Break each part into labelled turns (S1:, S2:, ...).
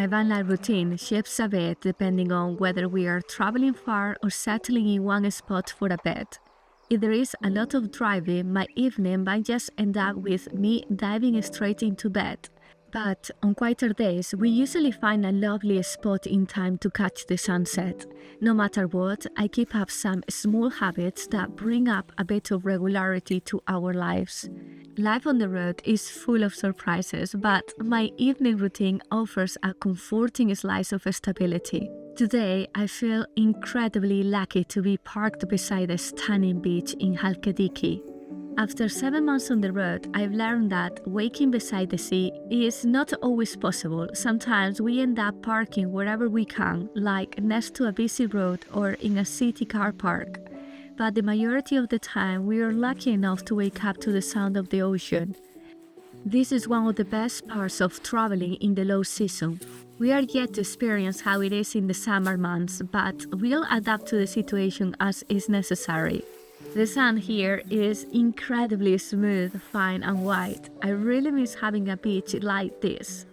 S1: My van life routine shifts a bit depending on whether we are traveling far or settling in one spot for a bit. If there is a lot of driving, my evening might just end up with me diving straight into bed. But on quieter days, we usually find a lovely spot in time to catch the sunset. No matter what, I keep up some small habits that bring up a bit of regularity to our lives. Life on the road is full of surprises, but my evening routine offers a comforting slice of stability. Today, I feel incredibly lucky to be parked beside a stunning beach in Halkidiki. After 7 months on the road, I've learned that waking beside the sea is not always possible. Sometimes we end up parking wherever we can, like next to a busy road or in a city car park. But the majority of the time, we are lucky enough to wake up to the sound of the ocean. This is one of the best parts of traveling in the low season. We are yet to experience how it is in the summer months, but we'll adapt to the situation as is necessary. The sand here is incredibly smooth, fine and white. I really miss having a beach like this.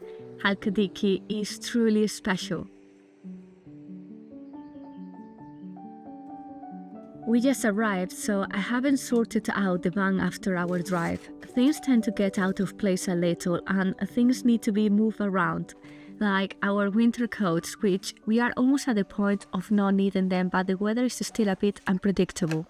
S1: Halkidiki is truly special. We just arrived, so I haven't sorted out the van after our drive. Things tend to get out of place a little and things need to be moved around, like our winter coats, which we are almost at the point of not needing them, but the weather is still a bit unpredictable.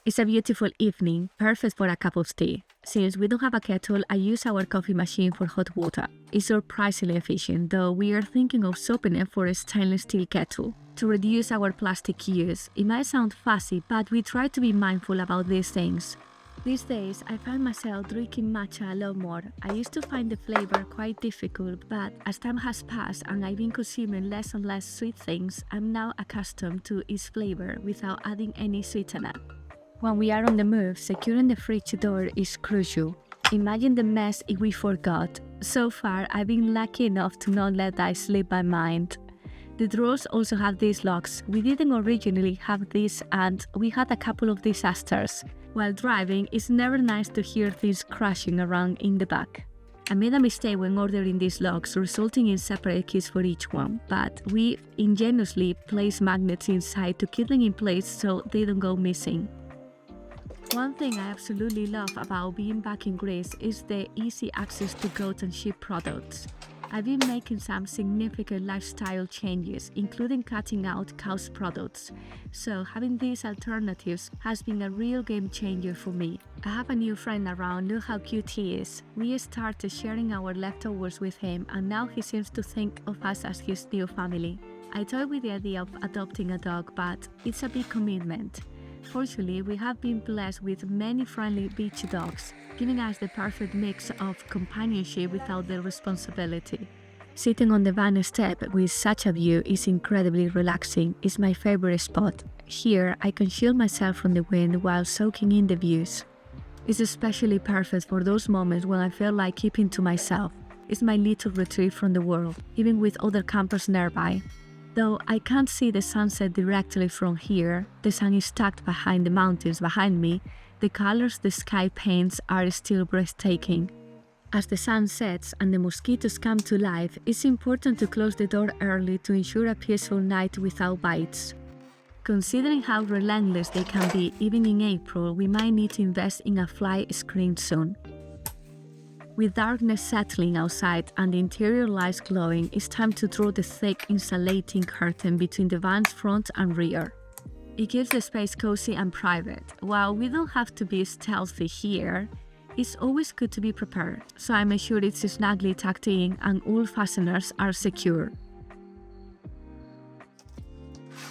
S1: It's a beautiful evening, perfect for a cup of tea. Since we don't have a kettle, I use our coffee machine for hot water. It's surprisingly efficient, though we are thinking of swapping it for a stainless steel kettle to reduce our plastic use. It might sound fussy, but we try to be mindful about these things. These days, I find myself drinking matcha a lot more. I used to find the flavor quite difficult, but as time has passed and I've been consuming less and less sweet things, I'm now accustomed to its flavor without adding any sweetener. When we are on the move, securing the fridge door is crucial. Imagine the mess if we forgot. So far, I've been lucky enough to not let that slip my mind. The drawers also have these locks. We didn't originally have these and we had a couple of disasters. While driving, it's never nice to hear things crashing around in the back. I made a mistake when ordering these locks, resulting in separate keys for each one, but we ingeniously placed magnets inside to keep them in place so they don't go missing. One thing I absolutely love about being back in Greece is the easy access to goat and sheep products. I've been making some significant lifestyle changes, including cutting out cow's products, so having these alternatives has been a real game changer for me. I have a new friend around, look how cute he is. We started sharing our leftovers with him and now he seems to think of us as his new family. I toyed with the idea of adopting a dog, but it's a big commitment. Fortunately, we have been blessed with many friendly beach dogs, giving us the perfect mix of companionship without the responsibility. Sitting on the van step with such a view is incredibly relaxing. It's my favorite spot. Here, I can shield myself from the wind while soaking in the views. It's especially perfect for those moments when I feel like keeping to myself. It's my little retreat from the world, even with other campers nearby. Though I can't see the sunset directly from here, the sun is tucked behind the mountains behind me, the colors the sky paints are still breathtaking. As the sun sets and the mosquitoes come to life, it's important to close the door early to ensure a peaceful night without bites. Considering how relentless they can be even in April, we might need to invest in a fly screen soon. With darkness settling outside and the interior lights glowing, it's time to draw the thick insulating curtain between the van's front and rear. It keeps the space cozy and private. While we don't have to be stealthy here, it's always good to be prepared, so I make sure it's snugly tucked in and all fasteners are secure.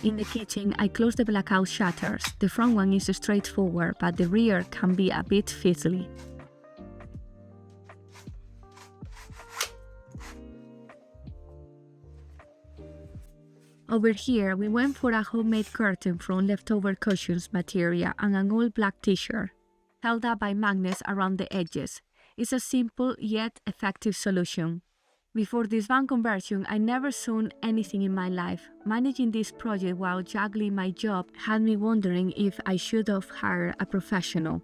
S1: In the kitchen, I close the blackout shutters. The front one is straightforward, but the rear can be a bit fiddly. Over here, we went for a homemade curtain from leftover cushions material and an old black t-shirt, held up by magnets around the edges. It's a simple yet effective solution. Before this van conversion, I never sewn anything in my life. Managing this project while juggling my job had me wondering if I should have hired a professional.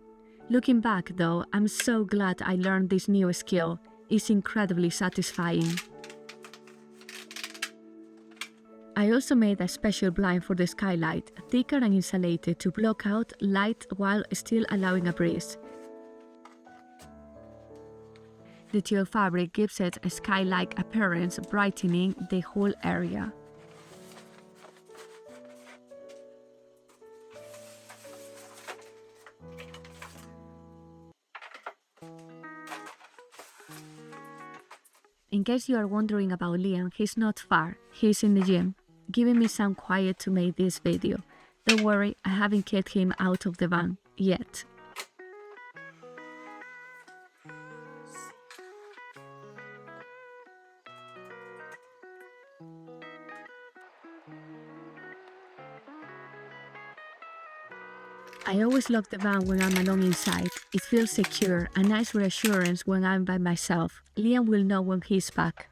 S1: Looking back though, I'm so glad I learned this new skill. It's incredibly satisfying. I also made a special blind for the skylight, thicker and insulated to block out light while still allowing a breeze. The teal fabric gives it a sky-like appearance, brightening the whole area. In case you are wondering about Liam, he's not far. He's in the gym, giving me some quiet to make this video. Don't worry, I haven't kicked him out of the van yet. I always lock the van when I'm alone inside. It feels secure, a nice reassurance when I'm by myself. Liam will know when he's back.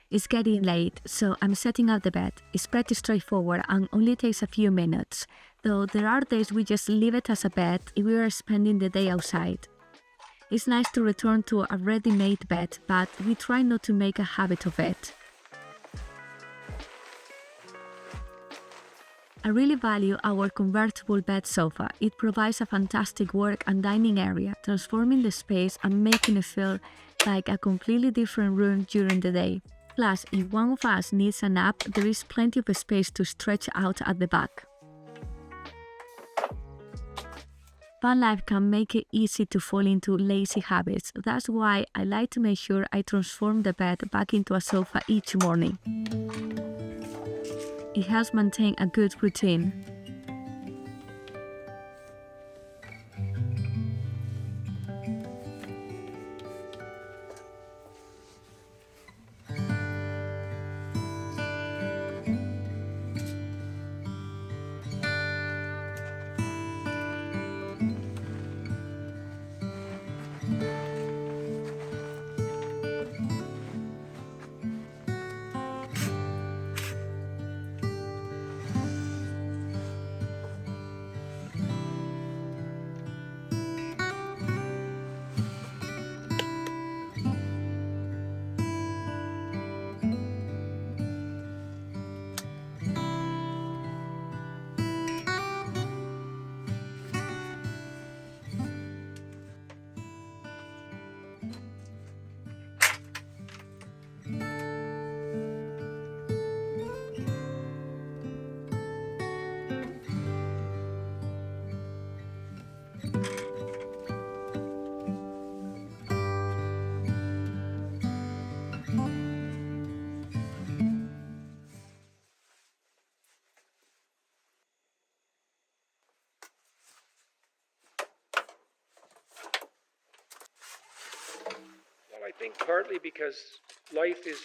S1: It's getting late, so I'm setting up the bed. It's pretty straightforward and only takes a few minutes, though there are days we just leave it as a bed if we are spending the day outside. It's nice to return to a ready-made bed, but we try not to make a habit of it. I really value our convertible bed sofa. It provides a fantastic work and dining area, transforming the space and making it feel like a completely different room during the day. Plus, if one of us needs a nap, there is plenty of space to stretch out at the back. Van life can make it easy to fall into lazy habits. That's why I like to make sure I transform the bed back into a sofa each morning. It helps maintain a good routine.
S2: I think partly because life is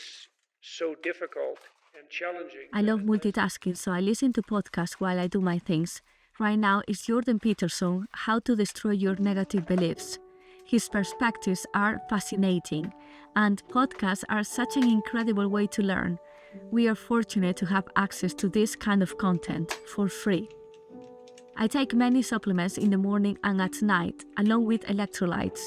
S2: so difficult and challenging.
S1: I love multitasking, so I listen to podcasts while I do my things. Right now is Jordan Peterson, How to Destroy Your Negative Beliefs. His perspectives are fascinating, and podcasts are such an incredible way to learn. We are fortunate to have access to this kind of content for free. I take many supplements in the morning and at night, along with electrolytes.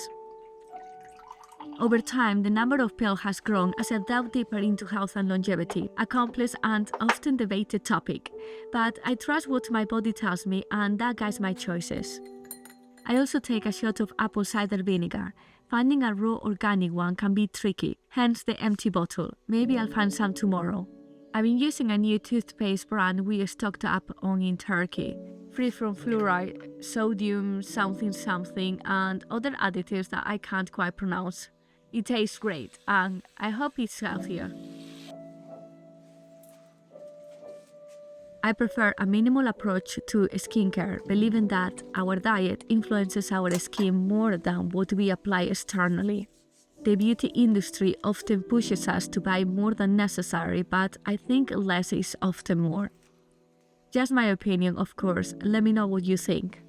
S1: Over time, the number of pills has grown as I delve deeper into health and longevity, a complex and often debated topic, but I trust what my body tells me and that guides my choices. I also take a shot of apple cider vinegar. Finding a raw organic one can be tricky, hence the empty bottle. Maybe I'll find some tomorrow. I've been using a new toothpaste brand we stocked up on in Turkey, free from fluoride, sodium something, and other additives that I can't quite pronounce. It tastes great, and I hope it's healthier. I prefer a minimal approach to skincare, believing that our diet influences our skin more than what we apply externally. The beauty industry often pushes us to buy more than necessary, but I think less is often more. Just my opinion, of course. Let me know what you think.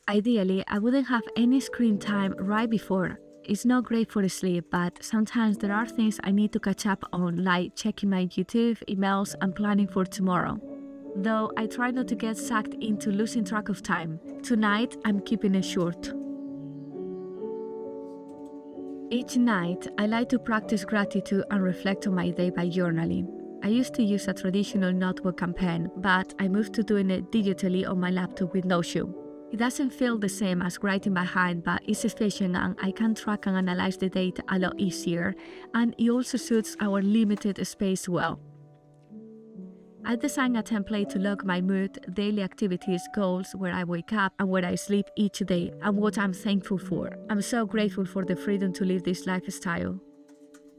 S1: Ideally, I wouldn't have any screen time right before. It's not great for sleep, but sometimes there are things I need to catch up on, like checking my YouTube, emails, and planning for tomorrow. Though I try not to get sucked into losing track of time. Tonight, I'm keeping it short. Each night, I like to practice gratitude and reflect on my day by journaling. I used to use a traditional notebook and pen, but I moved to doing it digitally on my laptop with Notion. It doesn't feel the same as writing by hand, but it's efficient and I can track and analyze the data a lot easier, and it also suits our limited space well. I designed a template to log my mood, daily activities, goals, where I wake up and where I sleep each day, and what I'm thankful for. I'm so grateful for the freedom to live this lifestyle.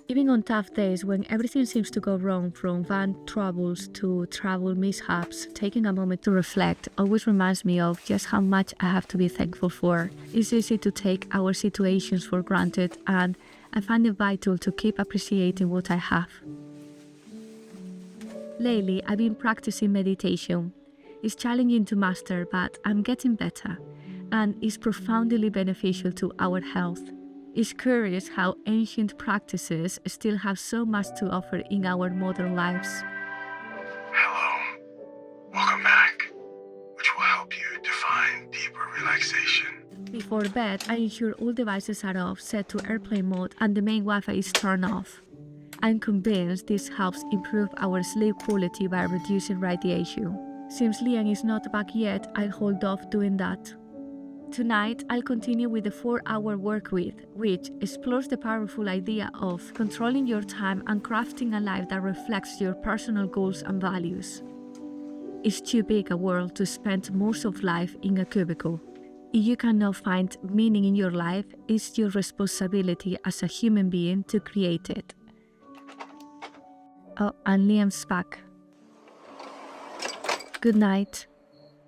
S1: Even on tough days when everything seems to go wrong, from van troubles to travel mishaps, taking a moment to reflect always reminds me of just how much I have to be thankful for. It's easy to take our situations for granted, and I find it vital to keep appreciating what I have. Lately, I've been practicing meditation. It's challenging to master, but I'm getting better, and it's profoundly beneficial to our health. It's curious how ancient practices still have so much to offer in our modern lives.
S3: Hello, welcome back, which will help you define deeper relaxation.
S1: Before bed, I ensure all devices are off, set to airplane mode, and the main Wi-Fi is turned off. I'm convinced this helps improve our sleep quality by reducing radiation. Since Liam is not back yet, I'll hold off doing that. Tonight, I'll continue with the 4-hour work week, which explores the powerful idea of controlling your time and crafting a life that reflects your personal goals and values. It's too big a world to spend most of life in a cubicle. If you cannot find meaning in your life, it's your responsibility as a human being to create it. Oh, and Liam's back. Good night.